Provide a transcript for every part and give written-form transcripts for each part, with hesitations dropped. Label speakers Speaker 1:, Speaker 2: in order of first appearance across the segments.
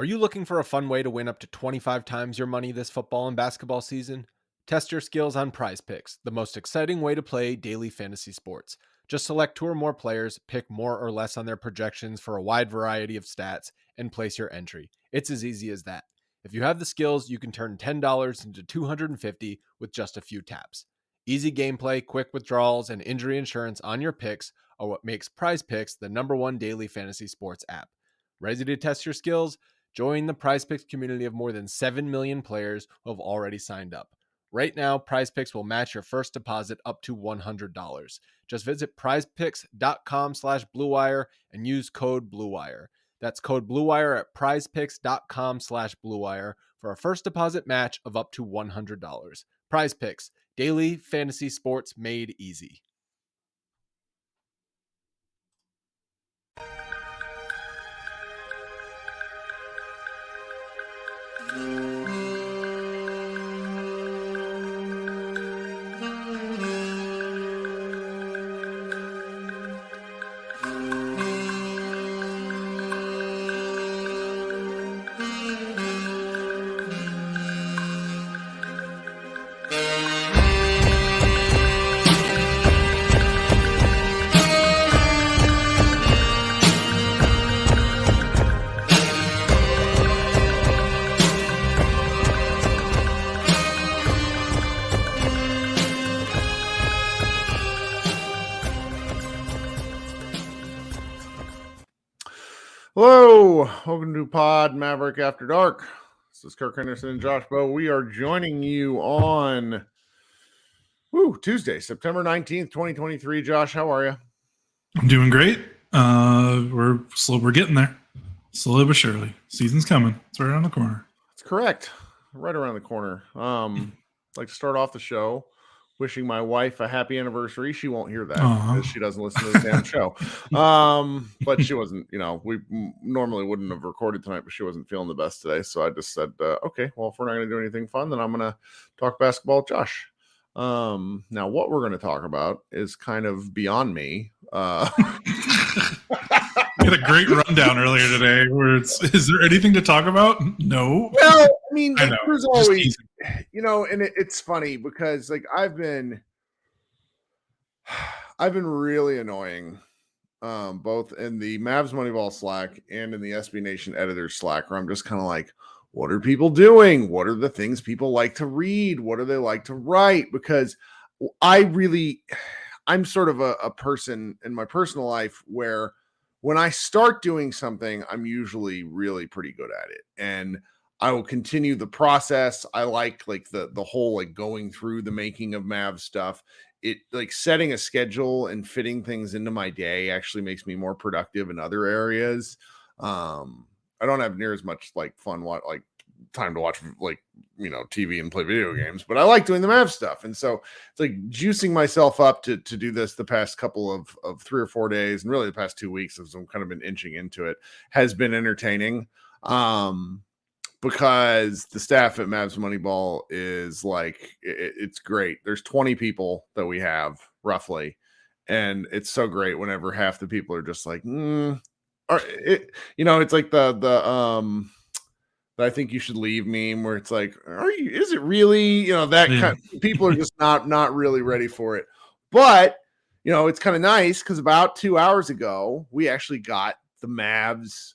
Speaker 1: Are you looking for a fun way to win up to 25 times your money this football and basketball season? Test your skills on Prize Picks, the most exciting way to play daily fantasy sports. Just select two or more players, pick more or less on their projections for a wide variety of stats, and place your entry. It's as easy as that. If you have the skills, you can turn $10 into $250 with just a few taps. Easy gameplay, quick withdrawals, and injury insurance on your picks are what makes Prize Picks the #1 daily fantasy sports app. Ready to test your skills? Join the PrizePicks community of more than 7 million players who have already signed up. Right now, PrizePicks will match your first deposit up to $100. Just visit prizepicks.com/bluewire and use code BLUEWIRE. That's code BLUEWIRE at prizepicks.com/bluewire for a first deposit match of up to $100. PrizePicks, daily fantasy sports made easy.
Speaker 2: Hello, welcome to Pod Maverick After Dark. This is Kirk and Josh. We are joining you on Tuesday, September 19th, 2023. Josh, how are you?
Speaker 3: I'm doing great. We're getting there. Slowly but surely. Season's coming. It's right around the corner.
Speaker 2: That's correct. Right around the corner. I'd like to start off the show wishing my wife a happy anniversary. She won't hear that because she doesn't listen to the damn show. But she wasn't, we normally wouldn't have recorded tonight, but she wasn't feeling the best today. So I just said, okay, well, if we're not going to do anything fun, then I'm going to talk basketball with Josh. Now what we're going to talk about is kind of beyond me.
Speaker 3: We had a great rundown earlier today where is there anything to talk about? No.
Speaker 2: Well, I mean, there's always, and it's funny because I've been really annoying, both in the Mavs Moneyball Slack and in the SB Nation Editors Slack, where I'm just kind of like, what are people doing? What are the things people like to read? What do they like to write? Because I'm sort of a person in my personal life where when I start doing something, I'm usually really pretty good at it. And I will continue the process. I like the whole going through the making of Mav stuff. It setting a schedule and fitting things into my day actually makes me more productive in other areas. I don't have near as much fun time to watch TV and play video games, but I like doing the Mav stuff. And so it's juicing myself up to do this the past couple of 3 or 4 days, and really the past 2 weeks as I'm kind of been inching into it, has been entertaining. Because the staff at Mavs Moneyball is it's great. There's 20 people that we have roughly. And it's so great whenever half the people are just it's like the I think you should leave meme where it's is it really, that kind of people are just not really ready for it. But, it's kind of nice because about 2 hours ago, we actually got the Mavs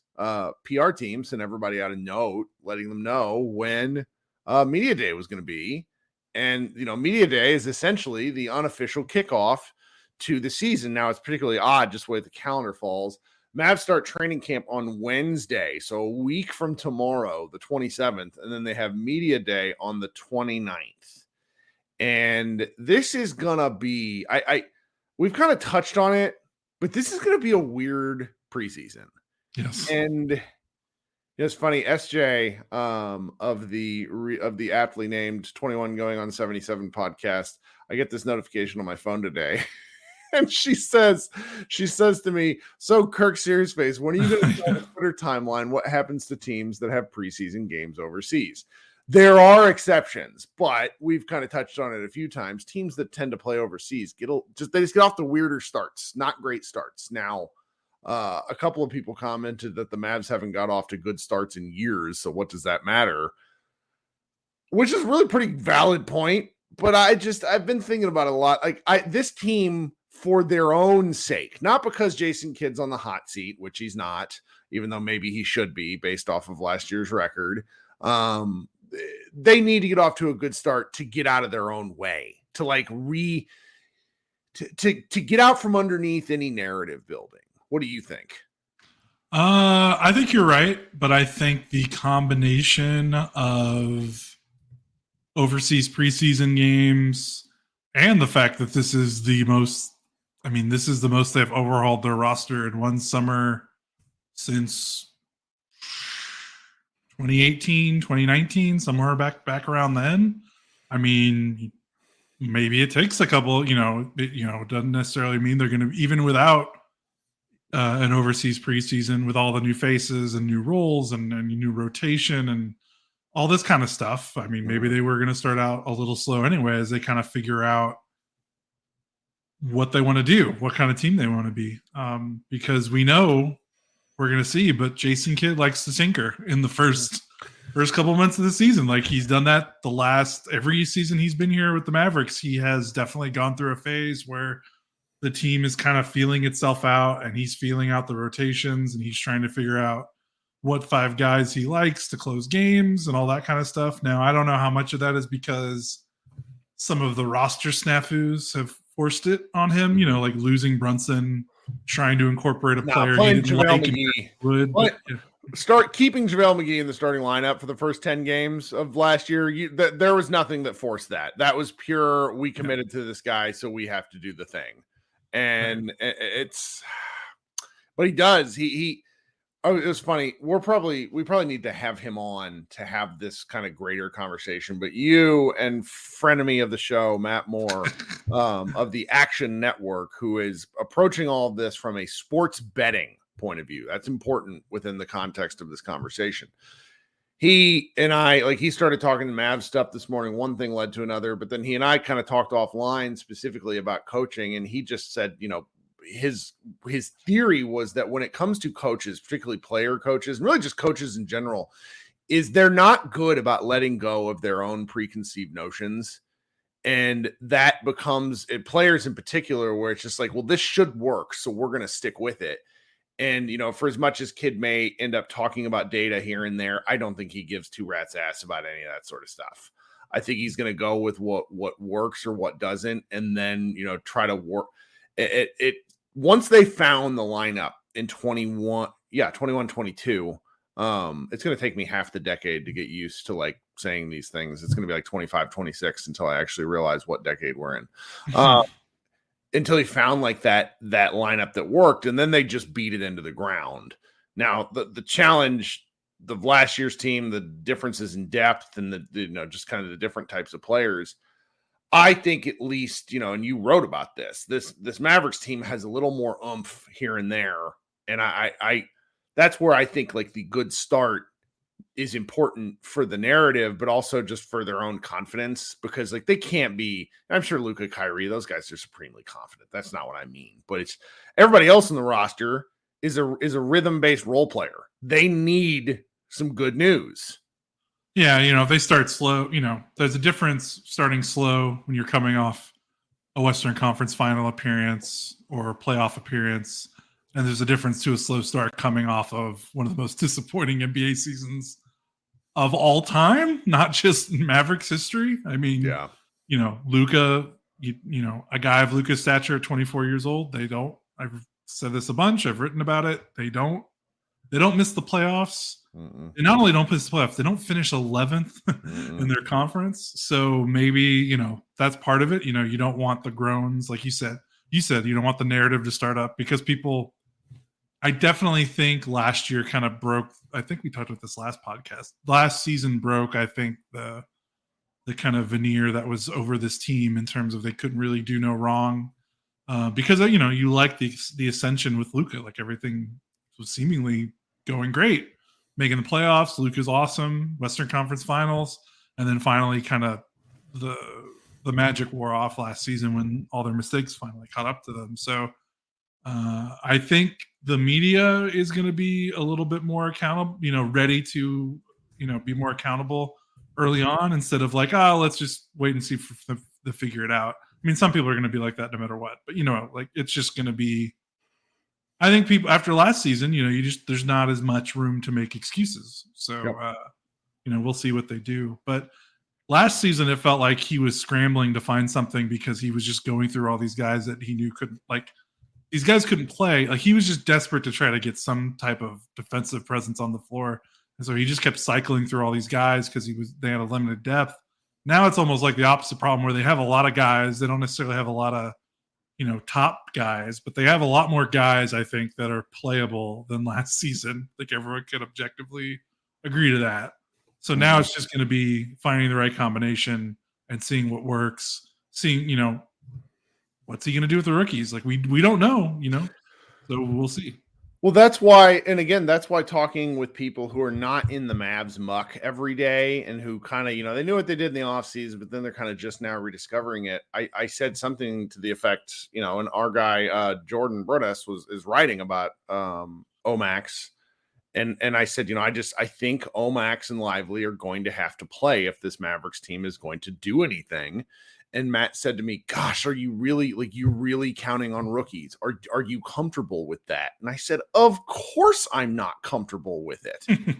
Speaker 2: PR team sent everybody out a note letting them know when Media Day was going to be. And, Media Day is essentially the unofficial kickoff to the season. Now, it's particularly odd just the way the calendar falls. Mavs start training camp on Wednesday, so a week from tomorrow, the 27th, and then they have Media Day on the 29th. And this is going to be, we've kind of touched on it, but this is going to be a weird preseason.
Speaker 3: Yes.
Speaker 2: And it's funny, SJ of the aptly named 21 Going on 77 podcast, I get this notification on my phone today. And she says to me, so Kirk Serious Face, when are you going to tell the Twitter timeline what happens to teams that have preseason games overseas? There are exceptions, but we've kind of touched on it a few times. Teams that tend to play overseas they just get off the weirder starts, not great starts. Now, A couple of people commented that the Mavs haven't got off to good starts in years, so what does that matter? Which is really pretty valid point, but I've been thinking about it a lot. Like this team, for their own sake, not because Jason Kidd's on the hot seat, which he's not, even though maybe he should be based off of last year's record. They need to get off to a good start to get out of their own way, to like to get out from underneath any narrative building. What do you think?
Speaker 3: I think you're right, but I think the combination of overseas preseason games and the fact that this is the most they've overhauled their roster in one summer since 2018, 2019, somewhere back around then. I mean, maybe it takes a couple, it doesn't necessarily mean they're going to, even without an overseas preseason with all the new faces and new roles and new rotation and all this kind of stuff. I mean, maybe they were going to start out a little slow anyway as they kind of figure out what they want to do, what kind of team they want to be. Because we know we're going to see, but Jason Kidd likes to tinker in the first couple months of the season. Like he's done that every season he's been here with the Mavericks. He has definitely gone through a phase where the team is kind of feeling itself out and he's feeling out the rotations and he's trying to figure out what 5 guys he likes to close games and all that kind of stuff. Now, I don't know how much of that is because some of the roster snafus have forced it on him, like losing Brunson, trying to incorporate a player he didn't like.
Speaker 2: Start keeping JaVale McGee in the starting lineup for the first 10 games of last year. There was nothing that forced that. That was pure, we committed to this guy, so we have to do the thing. And but he does. It was funny. We probably need to have him on to have this kind of greater conversation. But you and frenemy of the show, Matt Moore, of the Action Network, who is approaching all of this from a sports betting point of view. That's important within the context of this conversation. He and I, he started talking Mavs stuff this morning. One thing led to another, but then he and I kind of talked offline specifically about coaching. And he just said, his theory was that when it comes to coaches, particularly player coaches, and really just coaches in general, is they're not good about letting go of their own preconceived notions. And that becomes players in particular, where it's just like, well, this should work, so we're going to stick with it. And, for as much as Kidd may end up talking about data here and there, I don't think he gives two rats ass about any of that sort of stuff. I think he's going to go with what works or what doesn't, and then, try to work it. Once they found the lineup in 21, 22, it's going to take me half the decade to get used to saying these things. It's going to be 25, 26 until I actually realize what decade we're in. Until he found that lineup that worked, and then they just beat it into the ground. Now the challenge of last year's team, the differences in depth and the just kind of the different types of players. I think at least, and you wrote about this Mavericks team has a little more oomph here and there. And I that's where I think the good start is important for the narrative, but also just for their own confidence, because they can't be, I'm sure Luka, Kyrie, those guys are supremely confident. That's not what I mean, but it's everybody else in the roster is a rhythm-based role player. They need some good news.
Speaker 3: Yeah. If they start slow, there's a difference starting slow when you're coming off a Western Conference final appearance or a playoff appearance. And there's a difference to a slow start coming off of one of the most disappointing NBA seasons of all time, not just Mavericks history. I mean,
Speaker 2: yeah.
Speaker 3: Luka, a guy of Luka's stature at 24 years old, I've said this a bunch, I've written about it. They don't miss the playoffs. They not only don't miss the playoffs, they don't finish 11th in their conference. So maybe, that's part of it. You don't want the groans, like you said, you don't want the narrative to start up because I definitely think last year kind of broke. I think we talked about this last podcast. Last season broke, I think, the kind of veneer that was over this team in terms of they couldn't really do no wrong. Because, you like the ascension with Luka. Everything was seemingly going great. Making the playoffs, Luka's awesome. Western Conference Finals. And then finally kind of the magic wore off last season when all their mistakes finally caught up to them. So I think the media is going to be a little bit more accountable, ready to, be more accountable early on instead of like, let's just wait and see if they figure it out. I mean, some people are going to be like that no matter what, but like it's just going to be, I think people after last season, there's not as much room to make excuses. So,
Speaker 2: Yep.
Speaker 3: We'll see what they do. But last season, it felt like he was scrambling to find something because he was just going through all these guys that he knew couldn't, like, these guys couldn't play. Like, he was just desperate to try to get some type of defensive presence on the floor. And so he just kept cycling through all these guys because they had a limited depth. Now it's almost like the opposite problem where they have a lot of guys. They don't necessarily have a lot of, top guys, but they have a lot more guys, I think, that are playable than last season. Like, everyone could objectively agree to that. So now it's just going to be finding the right combination and seeing what works, seeing, what's he going to do with the rookies? Like, we don't know, so we'll see.
Speaker 2: Well, that's why, and again, that's why talking with people who are not in the Mavs muck every day and who kind of, they knew what they did in the offseason, but then they're kind of just now rediscovering it. I said something to the effect, and our guy, Jordan Brodas is writing about Omax. And I said, I think Omax and Lively are going to have to play if this Mavericks team is going to do anything. And Matt said to me, gosh, are you really counting on rookies? Are you comfortable with that? And I said, of course I'm not comfortable with it.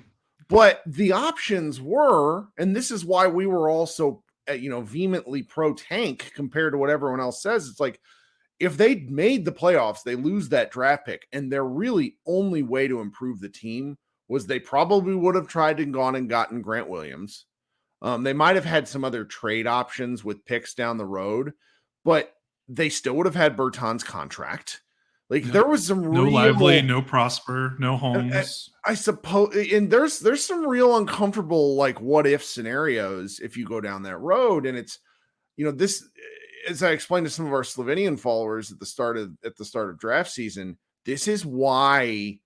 Speaker 2: But the options were, and this is why we were also, vehemently pro tank compared to what everyone else says. It's like, if they made the playoffs, they lose that draft pick, and their really only way to improve the team was they probably would have tried and gone and gotten Grant Williams. They might have had some other trade options with picks down the road, but they still would have had Bertan's contract. Like, there was some
Speaker 3: no Lively, no Prosper, no Holmes.
Speaker 2: I suppose, and there's some real uncomfortable, like, what if scenarios if you go down that road. And it's, this, as I explained to some of our Slovenian followers at the start of draft season, this is why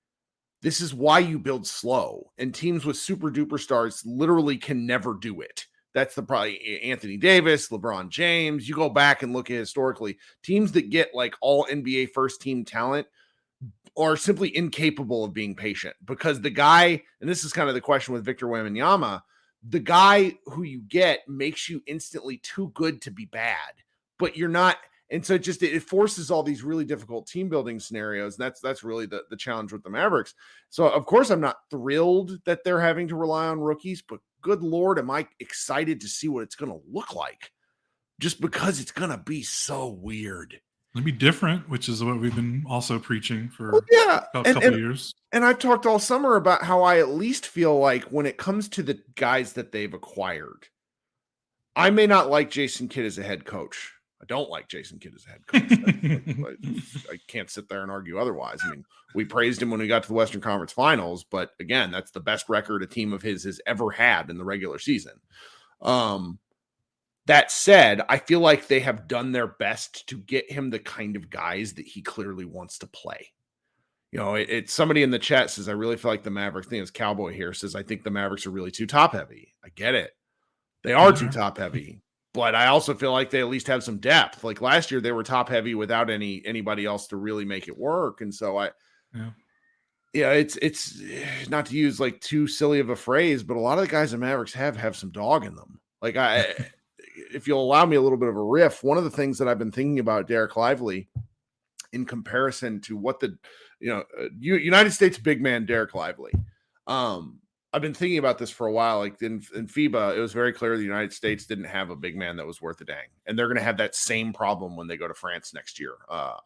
Speaker 2: you build slow, and teams with super duper stars literally can never do it. That's the probably Anthony Davis, LeBron James. You go back and look at historically, teams that get like all NBA first team talent are simply incapable of being patient, because the guy, and this is kind of the question with Victor Wembanyama, the guy who you get makes you instantly too good to be bad, but you're not. And so it forces all these really difficult team building scenarios. And that's really the challenge with the Mavericks. So of course I'm not thrilled that they're having to rely on rookies, but good Lord, am I excited to see what it's going to look like, just because it's going to be so weird.
Speaker 3: It'll be different, which is what we've been also preaching for
Speaker 2: a
Speaker 3: couple of years.
Speaker 2: And I've talked all summer about how I at least feel like when it comes to the guys that they've acquired, I may not like Jason Kidd as a head coach. I don't like Jason Kidd as a head coach. I can't sit there and argue otherwise. I mean, we praised him when we got to the Western Conference Finals, but again, that's the best record a team of his has ever had in the regular season. That said, I feel like they have done their best to get him the kind of guys that he clearly wants to play. It's somebody in the chat says, I really feel like the Mavericks, I think it's Cowboy here, says, I think the Mavericks are really too top heavy. I get it. They are too top heavy. But I also feel like they at least have some depth. Like last year, they were top heavy without anybody else to really make it work. And so it's not to use like too silly of a phrase, but a lot of the guys the Mavericks have some dog in them. Like if you'll allow me a little bit of a riff, one of the things that I've been thinking about Derek Lively in comparison to what the United States big man Derek Lively. I've been thinking about this for a while. Like in FIBA, it was very clear the United States didn't have a big man that was worth a dang. And they're going to have that same problem when they go to France next year,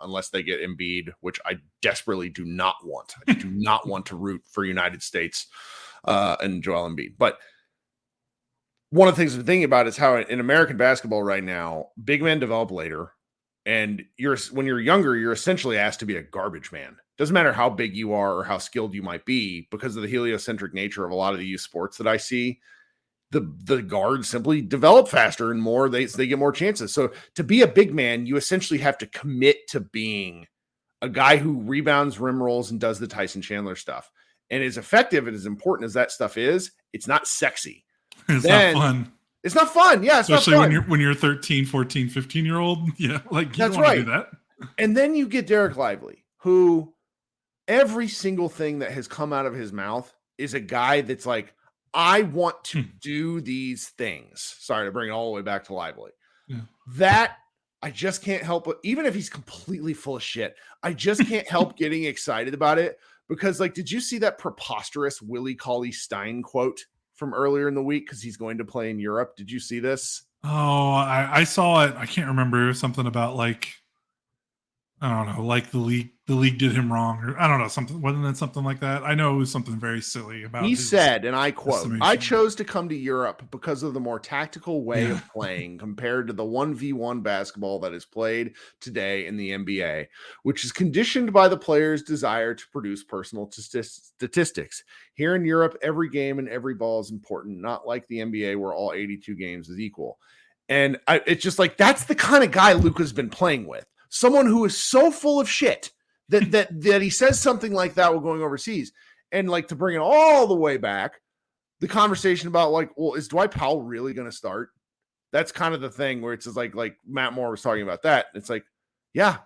Speaker 2: unless they get Embiid, which I desperately do not want. I do not want to root for United States and Joel Embiid. But one of the things I'm thinking about is how in American basketball right now, big men develop later. And when you're younger, you're essentially asked to be a garbage man. Doesn't matter how big you are or how skilled you might be, because of the heliocentric nature of a lot of the youth sports that I see, the guards simply develop faster and more. They get more chances. So to be a big man, you essentially have to commit to being a guy who rebounds, rim rolls, and does the Tyson Chandler stuff. And as effective and as important as that stuff is, it's not sexy.
Speaker 3: It's not fun.
Speaker 2: It's not fun. Yeah,
Speaker 3: especially when you're 13, 14, 15-year-old. Yeah, like you
Speaker 2: that's
Speaker 3: don't want
Speaker 2: right.
Speaker 3: to do that.
Speaker 2: And then you get Derek Lively, who every single thing that has come out of his mouth is a guy that's like, I want to do these things. Sorry to bring it all the way back to Lively.
Speaker 3: Yeah.
Speaker 2: That I just can't help it. Even if he's completely full of shit, I just can't help getting excited about it because, like, did you see that preposterous Willie Cauley-Stein quote from earlier in the week? Because he's going to play in Europe. Did you see this?
Speaker 3: Oh, I saw it. I can't remember. It was something about like, I don't know, like the league did him wrong, or I don't know, something. Wasn't it something like that? I know it was something very silly about.
Speaker 2: He said, and I quote,
Speaker 3: estimation.
Speaker 2: "I chose to come to Europe because of the more tactical way of playing compared to the 1v1 basketball that is played today in the NBA, which is conditioned by the player's desire to produce personal statistics. Here in Europe, every game and every ball is important, not like the NBA where all 82 games is equal." And it's just like, that's the kind of guy Luka's been playing with. Someone who is so full of shit that he says something like that while going overseas. And like, to bring it all the way back, the conversation about like, well, is Dwight Powell really going to start? That's kind of the thing where it's just like Matt Moore was talking about that. It's like, yeah,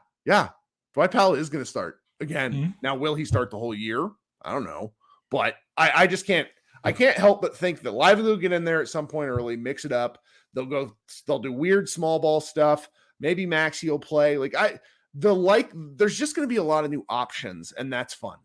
Speaker 2: Dwight Powell is going to start again.
Speaker 3: Mm-hmm.
Speaker 2: Now, will he start the whole year? I don't know, but I just can't. I can't help but think that Lively will get in there at some point early, mix it up. They'll do weird small ball stuff. Maybe Maxey will play. There's just going to be a lot of new options, and that's fun.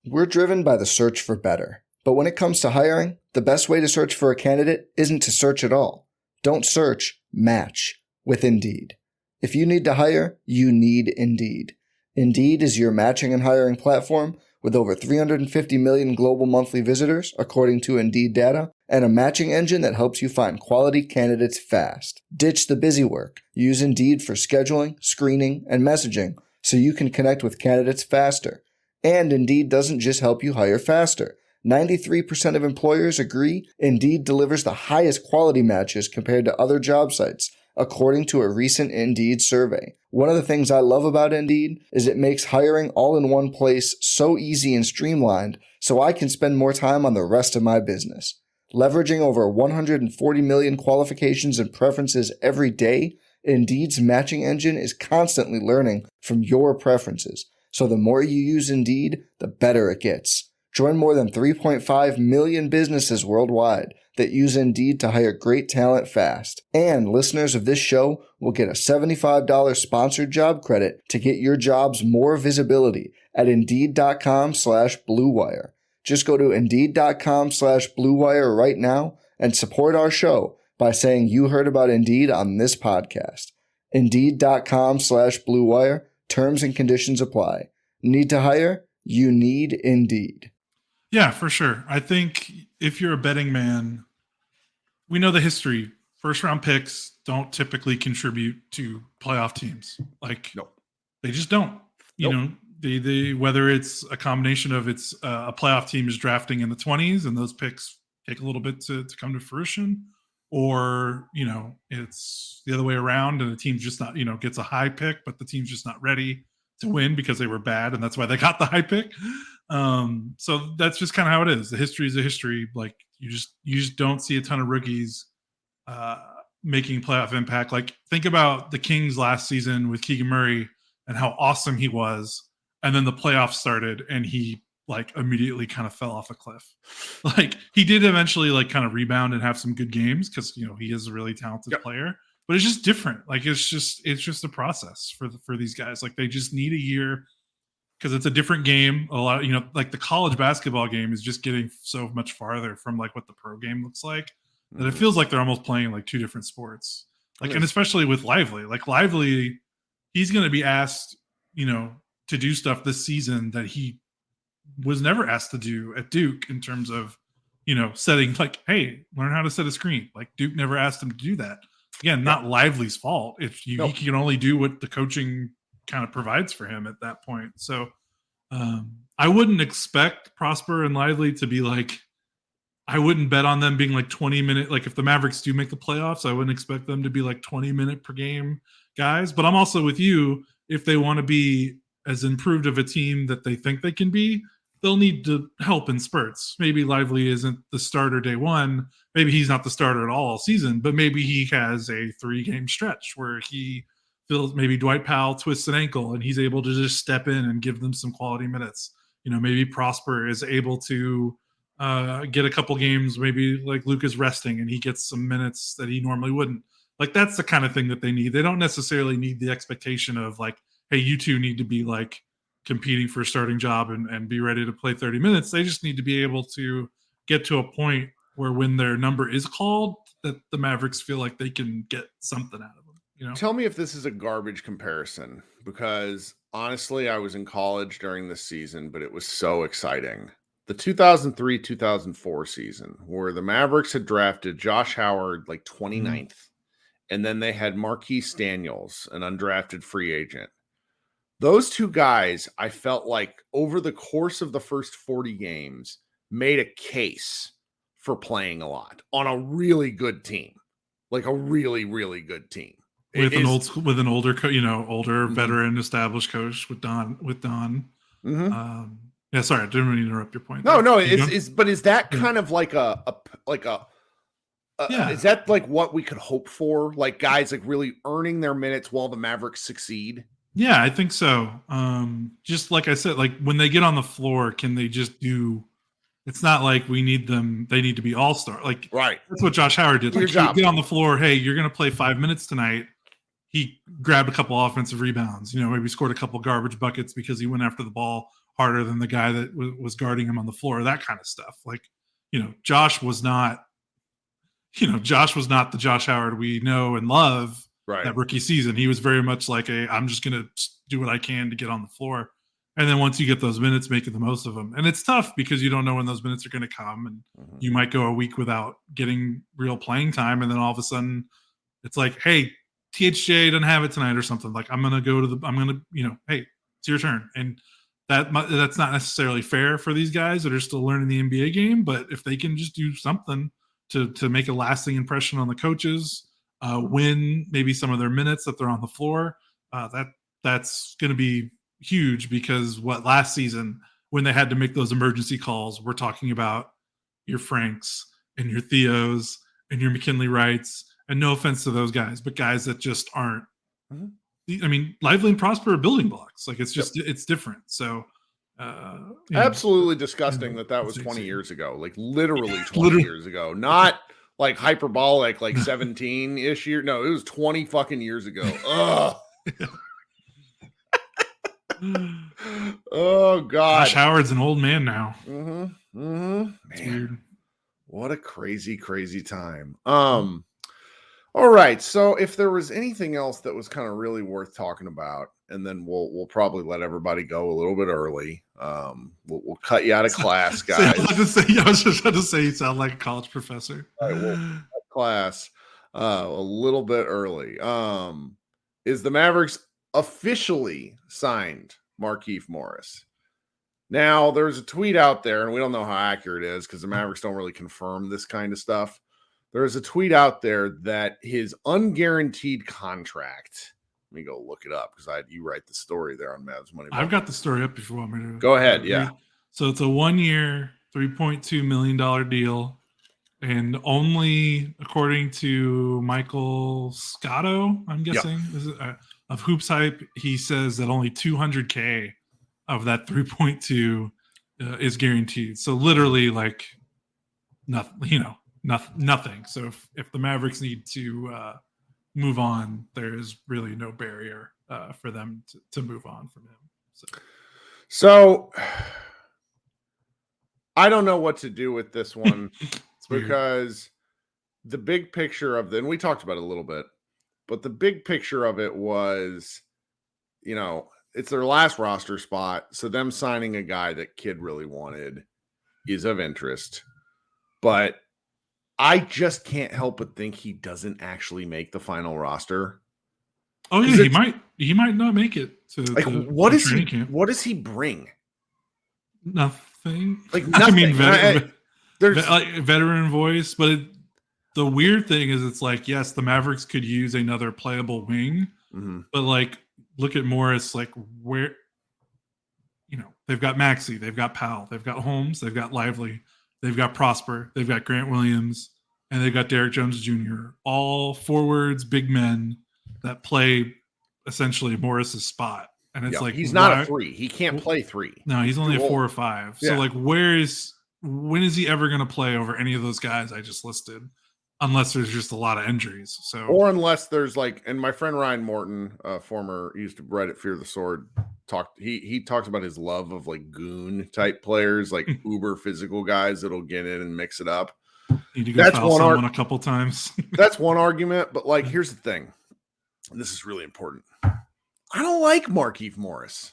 Speaker 4: We're driven by the search for better. But when it comes to hiring, the best way to search for a candidate isn't to search at all. Don't search, match with Indeed. If you need to hire, you need Indeed. Indeed is your matching and hiring platform with over 350 million global monthly visitors, according to Indeed data, and a matching engine that helps you find quality candidates fast. Ditch the busy work. Use Indeed for scheduling, screening, and messaging so you can connect with candidates faster. And Indeed doesn't just help you hire faster. 93% of employers agree Indeed delivers the highest quality matches compared to other job sites, according to a recent Indeed survey. One of the things I love about Indeed is it makes hiring all in one place so easy and streamlined so I can spend more time on the rest of my business. Leveraging over 140 million qualifications and preferences every day, Indeed's matching engine is constantly learning from your preferences. So the more you use Indeed, the better it gets. Join more than 3.5 million businesses worldwide that use Indeed to hire great talent fast. And listeners of this show will get a $75 sponsored job credit to get your jobs more visibility at Indeed.com/Blue Wire. Just go to Indeed.com/Blue Wire right now and support our show by saying you heard about Indeed on this podcast. Indeed.com/Blue Wire. Terms and conditions apply. Need to hire? You need Indeed.
Speaker 3: Yeah, for sure. I think if you're a betting man, we know the history. First round picks don't typically contribute to playoff teams. Like,
Speaker 2: nope.
Speaker 3: They just don't. You
Speaker 2: Nope.
Speaker 3: know, they whether it's a combination of it's a playoff team is drafting in the 20s and those picks take a little bit to come to fruition, or, you know, it's the other way around and the team's just not, you know, gets a high pick, but the team's just not ready to win because they were bad and that's why they got the high pick. So that's just kind of how it is. The history is a history. Like you just don't see a ton of rookies making playoff impact. Like think about the Kings last season with Keegan Murray and how awesome he was. And then the playoffs started and he like immediately kind of fell off a cliff. Like he did eventually like kind of rebound and have some good games because, you know, he is a really talented player, but it's just different. Like it's just a process for these guys. Like they just need a year because it's a different game. A lot, you know, like the college basketball game is just getting so much farther from like what the pro game looks like that it feels like they're almost playing like two different sports. Like, and especially with Lively, like Lively, he's going to be asked, you know, to do stuff this season that he was never asked to do at Duke in terms of, you know, setting like, hey, learn how to set a screen. Like Duke never asked him to do that. Again, not Lively's fault. If he can only do what the coaching kind of provides for him at that point. So I wouldn't expect Prosper and Lively to be like, I wouldn't bet on them being like 20-minute. Like if the Mavericks do make the playoffs, I wouldn't expect them to be like 20-minute per game guys. But I'm also with you. If they want to be as improved of a team that they think they can be, they'll need to help in spurts. Maybe Lively isn't the starter day one. Maybe he's not the starter at all season, but maybe he has a 3-game stretch where he maybe Dwight Powell twists an ankle and he's able to just step in and give them some quality minutes. Maybe Prosper is able to get a couple games, maybe like Luke is resting and he gets some minutes that he normally wouldn't. Like, that's the kind of thing that they need. They don't necessarily need the expectation of like, hey, you two need to be like competing for a starting job and be ready to play 30 minutes. They just need to be able to get to a point where when their number is called, that the Mavericks feel like they can get something out of them.
Speaker 2: Tell me if this is a garbage comparison, because honestly, I was in college during this season, but it was so exciting. The 2003-2004 season, where the Mavericks had drafted Josh Howard like 29th, and then they had Marquise Daniels, an undrafted free agent. Those two guys, I felt like over the course of the first 40 games, made a case for playing a lot on a really good team, like a really, really good team.
Speaker 3: With an older veteran established coach with Don.
Speaker 2: Mm-hmm.
Speaker 3: Yeah, sorry, I didn't mean to interrupt your point.
Speaker 2: No, but is that kind of like is that like what we could hope for? Like guys like really earning their minutes while the Mavericks succeed?
Speaker 3: Yeah, I think so. Just like I said, like when they get on the floor, can they just do? It's not like they need to be all-star. Like,
Speaker 2: right.
Speaker 3: That's what Josh Howard did. Like,
Speaker 2: Your job.
Speaker 3: Get on the floor. Hey, you're going to play 5 minutes tonight. He grabbed a couple offensive rebounds, maybe scored a couple garbage buckets because he went after the ball harder than the guy that was guarding him on the floor, that kind of stuff. Like, Josh was not the Josh Howard we know and love that rookie season. He was very much like I'm just going to do what I can to get on the floor. And then once you get those minutes, making the most of them. And it's tough because you don't know when those minutes are going to come. And you might go a week without getting real playing time. And then all of a sudden it's like, hey, THJ doesn't have it tonight or something. Like, hey, it's your turn. And that's not necessarily fair for these guys that are still learning the NBA game. But if they can just do something to make a lasting impression on the coaches, win maybe some of their minutes that they're on the floor, that's going to be huge. Because last season when they had to make those emergency calls, we're talking about your Franks and your Theos and your McKinley Wrights, and no offense to those guys, but guys that just aren't. I mean, Lively and Prosper are building blocks. Like, it's just it's different. So
Speaker 2: absolutely disgusting that was 20 years ago, like literally 20 years ago, not like hyperbolic, like 17-ish year. No, it was 20 fucking years ago. Ugh. Oh God,
Speaker 3: Josh Howard's an old man now.
Speaker 2: Man,
Speaker 3: weird.
Speaker 2: What a crazy time. All right, so if there was anything else that was kind of really worth talking about, and then we'll probably let everybody go a little bit early. We'll cut you out of class, guys.
Speaker 3: I was just going to say you sound like a college professor.
Speaker 2: All right, we'll cut class a little bit early. Is the Mavericks officially signed Markieff Morris? Now, there's a tweet out there, and we don't know how accurate it is because the Mavericks don't really confirm this kind of stuff. There's a tweet out there that his unguaranteed contract. Let me go look it up because you write the story there on Mavs Money.
Speaker 3: I've got the story up if you want me to.
Speaker 2: Go ahead. Yeah.
Speaker 3: So it's a 1-year, $3.2 million deal. And only according to Michael Scotto, I'm guessing, of Hoops Hype, he says that only $200K of that 3.2 is guaranteed. So literally like nothing, nothing. So if the Mavericks need to move on, there is really no barrier for them to move on from him.
Speaker 2: So I don't know what to do with this one because the big picture of and we talked about it a little bit, but the big picture of it was, it's their last roster spot. So them signing a guy that Kid really wanted is of interest, but I just can't help but think he doesn't actually make the final roster.
Speaker 3: Oh yeah, he might not make it.
Speaker 2: What does he bring?
Speaker 3: Nothing.
Speaker 2: Like nothing.
Speaker 3: There's veteran voice, but the weird thing is, it's like, yes, the Mavericks could use another playable wing, but like, look at Morris. Like, where, they've got Maxey, they've got Powell, they've got Holmes, they've got Lively, they've got Prosper, they've got Grant Williams, and they've got Derek Jones Jr. All forwards, big men that play essentially Morris's spot. And it's like,
Speaker 2: he's not a 3. He can't play 3.
Speaker 3: No, he's only a 4 or 5. So like, when is he ever going to play over any of those guys I just listed? Unless there's just a lot of injuries. So,
Speaker 2: or unless there's like, and my friend Ryan Morton, former used to write at Fear the Sword, he talks about his love of like goon type players, like uber physical guys that'll get in and mix it up.
Speaker 3: Need to go foul someone a couple times.
Speaker 2: That's one argument, but like, here's the thing. And this is really important. I don't like Markieff Morris.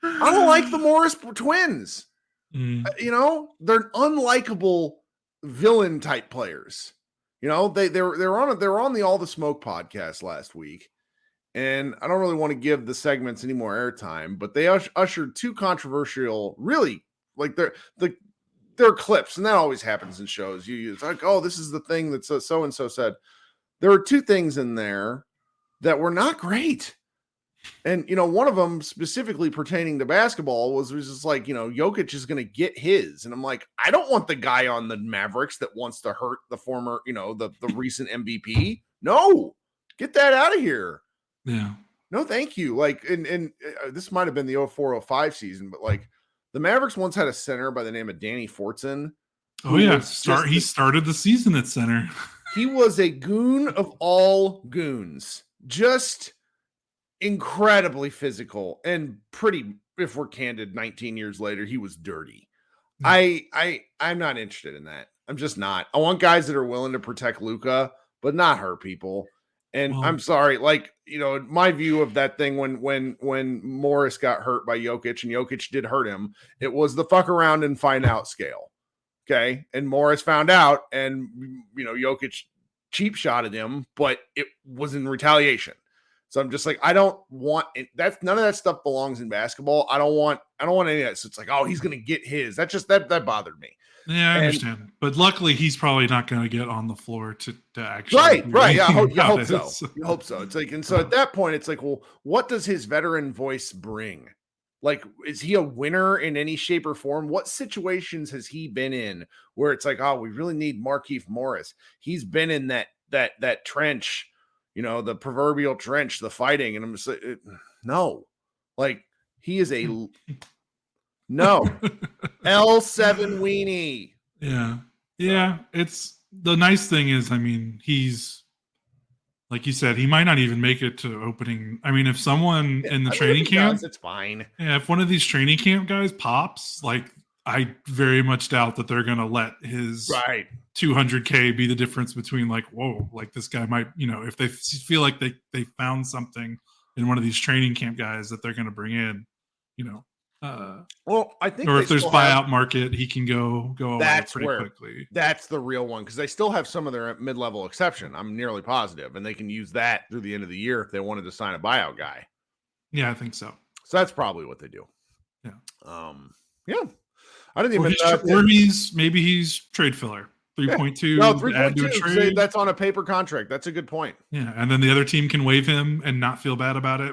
Speaker 2: I don't like the Morris twins. You know, they're unlikable villain type players. You know, they're on the All the Smoke podcast last week, and I don't really want to give the segments any more airtime, but they ushered 2 controversial, really like they're clips, and that always happens in shows. It's like, oh, this is the thing that so and so said. There were 2 things in there that were not great. And, you know, one of them specifically pertaining to basketball was just like, you know, Jokic is going to get his. And I'm like, I don't want the guy on the Mavericks that wants to hurt the former, you know, the recent MVP. No, get that out of here.
Speaker 3: Yeah.
Speaker 2: No, thank you. Like, and this might have been the 04-05 season, but like the Mavericks once had a center by the name of Danny Fortson.
Speaker 3: Oh, yeah. He started the season at center.
Speaker 2: He was a goon of all goons. Just incredibly physical and pretty, if we're candid, 19 years later, he was dirty. I'm not interested in that. I'm just not. I want guys that are willing to protect Luka, but not hurt people. And I'm sorry, like, you know, my view of that thing when Morris got hurt by Jokic and Jokic did hurt him, it was the fuck around and find out scale. Okay. And Morris found out, and, you know, Jokic cheap shotted him, but it was in retaliation. So I'm just like, I don't want it. None of that stuff belongs in basketball. I don't want any of that. So it's like, oh, he's going to get his. That bothered me.
Speaker 3: Yeah, I understand. But luckily he's probably not going to get on the floor to actually.
Speaker 2: Right. Yeah. You hope so. You hope so. It's like, and so at that point it's like, well, what does his veteran voice bring? Like, is he a winner in any shape or form? What situations has he been in where it's like, oh, we really need Markieff Morris? He's been in that trench, you know, the proverbial trench, the fighting. And I'm just like, no, like he is a no L7 weenie.
Speaker 3: Yeah. Yeah. It's the nice thing is, I mean, he's like you said, he might not even make it to opening. I mean, if someone in the training camp,
Speaker 2: it's fine.
Speaker 3: Yeah. If one of these training camp guys pops, like, I very much doubt that they're going to let his 200K be the difference between like, whoa, like this guy might, you know, if they feel like they found something in one of these training camp guys that they're going to bring in, you know,
Speaker 2: well, I think,
Speaker 3: or if there's buyout market, he can go away pretty quickly.
Speaker 2: That's the real one, because they still have some of their mid-level exception. I'm nearly positive, and they can use that through the end of the year if they wanted to sign a buyout guy.
Speaker 3: Yeah, I think so.
Speaker 2: So that's probably what they do.
Speaker 3: Yeah.
Speaker 2: Yeah. I didn't even.
Speaker 3: Or maybe he's trade filler. 3.2.
Speaker 2: No, 3.2. That's on a paper contract. That's a good point.
Speaker 3: Yeah, and then the other team can waive him and not feel bad about it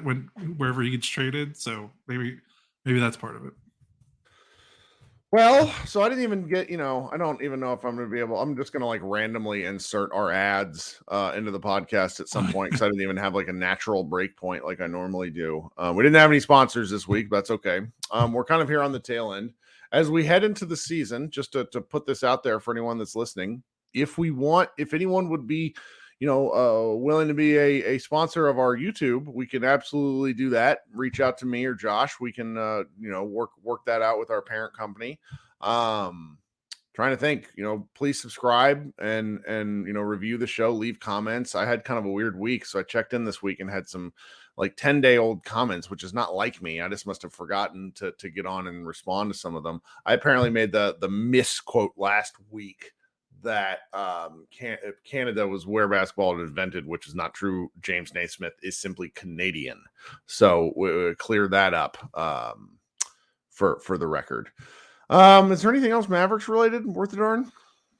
Speaker 3: wherever he gets traded. So maybe that's part of it.
Speaker 2: Well, so I didn't even get, you know, I don't even know if I'm going to be able, I'm just going to like randomly insert our ads into the podcast at some point, because I didn't even have like a natural break point like I normally do. We didn't have any sponsors this week, but that's okay. We're kind of here on the tail end. As we head into the season, just to put this out there for anyone that's listening, if anyone would be, you know, willing to be a sponsor of our YouTube, we can absolutely do that. Reach out to me or Josh. We can, you know, work that out with our parent company. Trying to think, you know, please subscribe and, you know, review the show, leave comments. I had kind of a weird week, so I checked in this week and had some like 10-day-old comments, which is not like me. I just must have forgotten to get on and respond to some of them. I apparently made the misquote last week that Canada was where basketball was invented, which is not true. James Naismith is simply Canadian. So we'll clear that up for the record. Is there anything else Mavericks related worth a darn?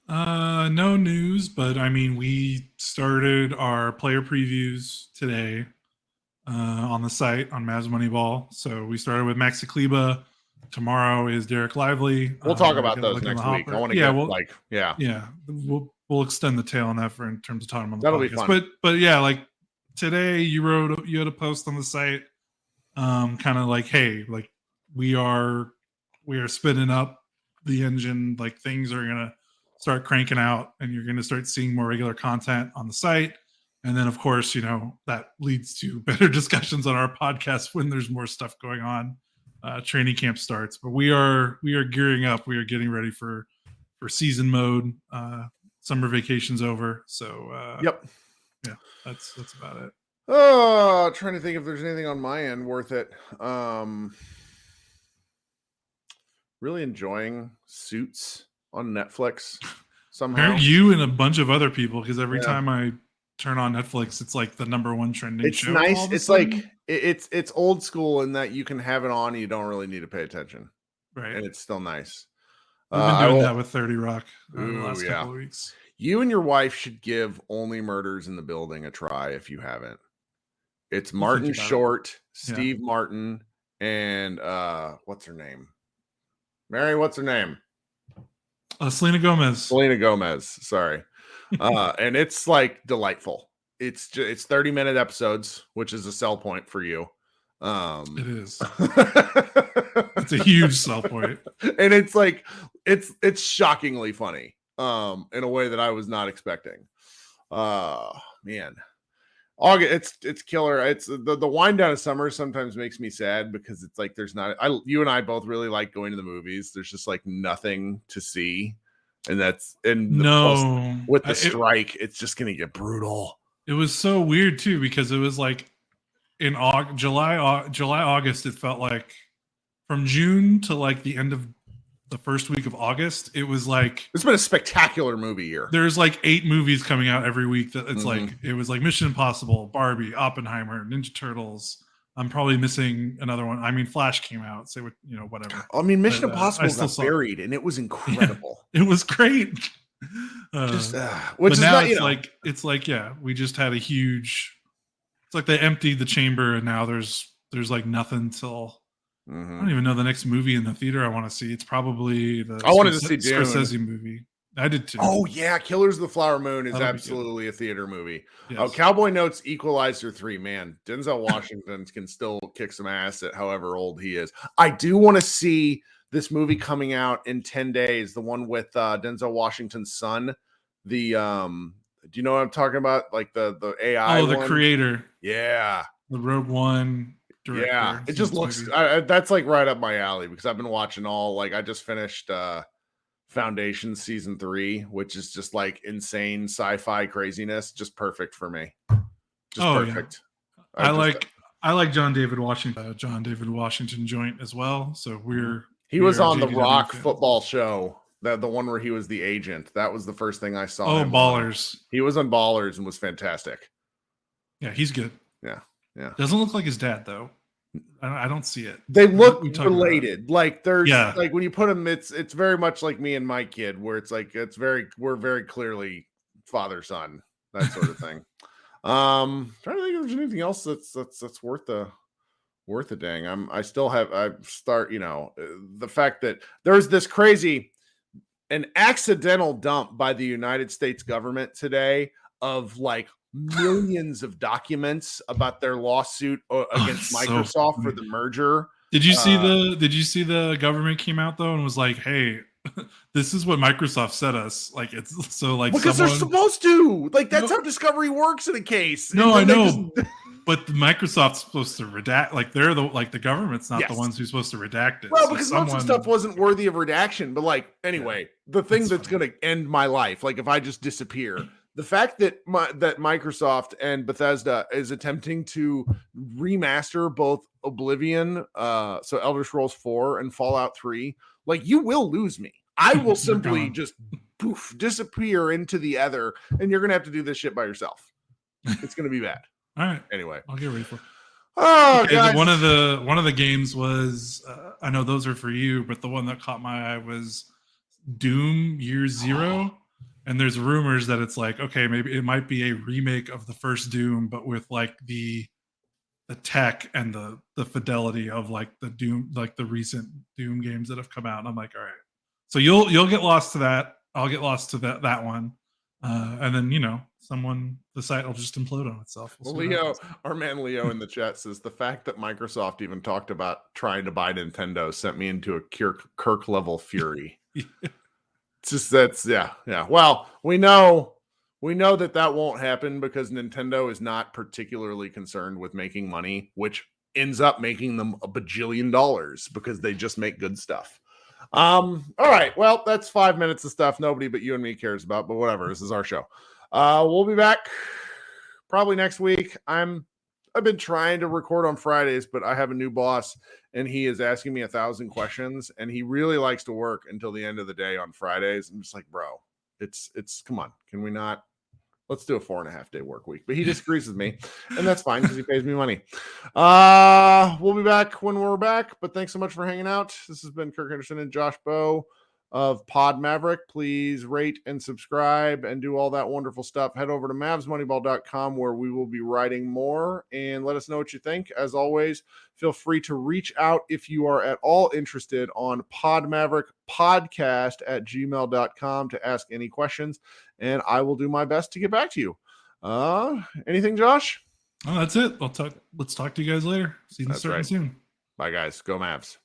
Speaker 3: No news, but I mean, we started our player previews today on the site on Mavs Moneyball. So we started with Maxi Kleba. Tomorrow is Derek Lively.
Speaker 2: We'll talk about those next week. I want to we'll
Speaker 3: extend the tail on that in terms of talking about the
Speaker 2: That'll
Speaker 3: podcast.
Speaker 2: Be fun.
Speaker 3: But yeah, like today you had a post on the site, kind of like, hey, like we are spinning up the engine, like things are gonna start cranking out, and you're gonna start seeing more regular content on the site. And then, of course, that leads to better discussions on our podcast when there's more stuff going on. Training camp starts, but we are gearing up. We are getting ready for season mode. Summer vacation's over, so
Speaker 2: Yep.
Speaker 3: Yeah, that's about it.
Speaker 2: Oh, trying to think if there's anything on my end worth it. Really enjoying Suits on Netflix somehow.
Speaker 3: You and a bunch of other people, because every time I turn on Netflix, it's like the #1 trending show.
Speaker 2: It's nice. It's like it's old school in that you can have it on and you don't really need to pay attention.
Speaker 3: Right.
Speaker 2: And it's still nice.
Speaker 3: We've been doing that with 30 Rock the last couple of weeks.
Speaker 2: You and your wife should give Only Murders in the Building a try if you haven't. It's Martin Short, Steve Martin, and what's her name? Mary, what's her name?
Speaker 3: Selena Gomez.
Speaker 2: Sorry. And it's like delightful. It's 30-minute episodes, which is a sell point for you.
Speaker 3: It is. It's a huge sell point.
Speaker 2: And it's like it's shockingly funny. In a way that I was not expecting. Man. August, it's killer. It's the wind down of summer sometimes makes me sad because it's like there's not. You and I both really like going to the movies. There's just like nothing to see, and with the strike, it's just gonna get brutal.
Speaker 3: It was so weird too because it was like in July, August. It felt like from June to like the end of the first week of August, it was like
Speaker 2: it's been a spectacular movie year.
Speaker 3: There's like 8 movies coming out every week. That it's like it was like Mission Impossible, Barbie, Oppenheimer, Ninja Turtles. I'm probably missing another one. I mean, Flash came out, so whatever.
Speaker 2: I mean, Mission Impossible got buried, and it was incredible.
Speaker 3: Yeah, it was great.
Speaker 2: But
Speaker 3: now it's like we just had a huge. It's like they emptied the chamber, and now there's like nothing till. I don't even know the next movie in the theater I want to see. It's probably the
Speaker 2: I wanted to see Dune.
Speaker 3: Scorsese movie. I did too.
Speaker 2: Oh yeah, Killers of the Flower Moon is absolutely a theater movie. Yes. Oh, Cowboy Notes, Equalizer 3. Man, Denzel Washington can still kick some ass at however old he is. I do want to see this movie coming out in 10 days. The one with Denzel Washington's son. The do you know what I'm talking about? Like the AI.
Speaker 3: Oh, the creator.
Speaker 2: Yeah,
Speaker 3: the Rogue One. Director.
Speaker 2: Yeah, it just looks that's like right up my alley because I've been watching I just finished Foundation season 3, which is just like insane sci-fi craziness, just perfect for me. Just perfect.
Speaker 3: Yeah. I like John David Washington joint as well. So
Speaker 2: he was on the Rock football show, the one where he was the agent. That was the first thing I saw.
Speaker 3: Oh, Ballers.
Speaker 2: He was on Ballers and was fantastic.
Speaker 3: Yeah, he's good.
Speaker 2: Yeah.
Speaker 3: Doesn't look like his dad though. I don't see it.
Speaker 2: They look related. Like there's like when you put them, it's very much like me and my kid, where it's like we're very clearly father son, that sort of thing. Trying to think if there's anything else that's worth a dang. The fact that there's this an accidental dump by the United States government today of like millions of documents about their lawsuit against Microsoft for the merger.
Speaker 3: Did you see the government came out though and was like, hey, this is what Microsoft said us. Like it's so like
Speaker 2: because they're supposed to. Like that's how discovery works in a case.
Speaker 3: No, I know. But Microsoft's supposed to redact, like they're the government's not the ones who's supposed to redact it.
Speaker 2: Well, so because most of the stuff wasn't worthy of redaction. But like anyway, the thing that's going to end my life, like if I just disappear. The fact that that Microsoft and Bethesda is attempting to remaster both Oblivion, so Elder Scrolls 4 and Fallout 3, like you will lose me. I will simply just disappear into the ether, and you're gonna have to do this shit by yourself. It's gonna be bad.
Speaker 3: All right.
Speaker 2: Anyway,
Speaker 3: I'll get ready for it.
Speaker 2: Oh, guys.
Speaker 3: One of the games was I know those are for you, but the one that caught my eye was Doom Year Zero. And there's rumors that it's like, okay, maybe it might be a remake of the first Doom, but with like the tech and the fidelity of like the Doom, like the recent Doom games that have come out. And I'm like, all right. So you'll get lost to that. I'll get lost to that one. And then, the site will just implode on itself.
Speaker 2: Well, Leo, our man Leo in the chat says the fact that Microsoft even talked about trying to buy Nintendo sent me into a Kirk level fury. It's just yeah. Well, we know that won't happen because Nintendo is not particularly concerned with making money, which ends up making them a bajillion dollars because they just make good stuff. All right. Well, that's 5 minutes of stuff nobody but you and me cares about, but whatever. This is our show. We'll be back probably next week. I've been trying to record on Fridays, but I have a new boss and he is asking me 1,000 questions and he really likes to work until the end of the day on Fridays. I'm just like, bro, it's come on. Can we not? Let's do a 4.5 day work week. But he disagrees with me, and that's fine because he pays me money. We'll be back when we're back. But thanks so much for hanging out. This has been Kirk Henderson and Josh Bowe of Pod Maverick. Please rate and subscribe and do all that wonderful stuff. Head over to mavsmoneyball.com where we will be writing more and let us know what you think. As always, feel free to reach out if you are at all interested on Pod Maverick podcast at gmail.com to ask any questions. And I will do my best to get back to you. Anything, Josh?
Speaker 3: Oh, that's it. Let's talk to you guys later. See you soon.
Speaker 2: Bye, guys. Go Mavs.